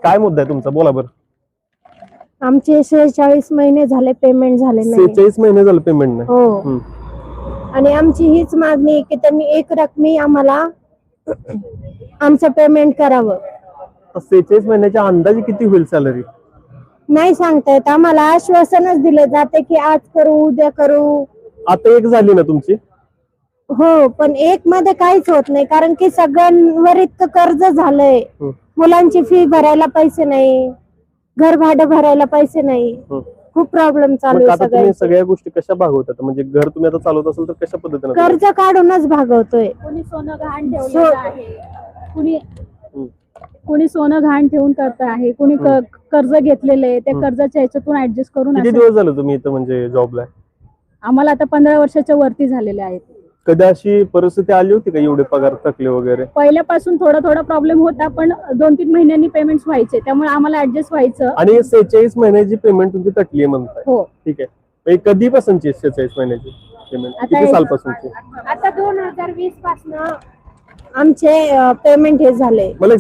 काय मुद्दा आहे तुमचा, बोला बरं. आमचे 46 महिने झाले पेमेंट झाले नाही. 46 महिने झाले पेमेंट नाही. हो. आणि आमची हीच मागणी आहे की त्यांनी एक रकमी आम्हाला आमचं पेमेंट करावं. 46 महिन्याच्या अंदाजे किती होईल सॅलरी? नाही सांगता येत. आम्हाला आश्वासनच दिले जाते की आज करू, उद्या करू. आता एक झाली ना तुमची? हो, पण एक मध्ये काहीच होत नाही, कारण की सगळ्यांवर इतकं कर्ज झालंय. मुलांची फी भरायला पैसे नाही, घर भाडं भरायला पैसे नाही, खूप प्रॉब्लेम चालू आहे. तुम्ही सगळ्या गोष्टी कशा भागवतात? म्हणजे घर तुम्ही आता चालवत असाल तर कशा पद्धतीने? कर्ज काढूनच भागवतोय. कोणी सोनं गहाण ठेवलेलं आहे, कोणी सोनं गहाण ठेवून करत आहे, कोणी कर्ज घेतलेलं आहे, त्या कर्जाच्या ह्याच्यातून ऍडजस्ट करून. किती दिवस झाले तुम्ही इथं म्हणजे जॉबला? आम्हाला आता 15 वर्षाच्या वरती झालेले आहेत. कधी अशी परिस्थिती आली होती का एवढे पगार थकले वगैरे? पहिल्यापासून थोडा प्रॉब्लेम होता, पण 2-3 महिन्यांनी पेमेंट व्हायचे, त्यामुळे आम्हाला ऍडजस्ट व्हायचं. आणि 46 महिन्याची पेमेंट तुमची थकली म्हणताय? हो. ठीक आहे. कधीपासूनची 46 महिन्याची पेमेंट? किती सालपासूनची? आता 2020 पासून आमचे पेमेंट हे झाले. मला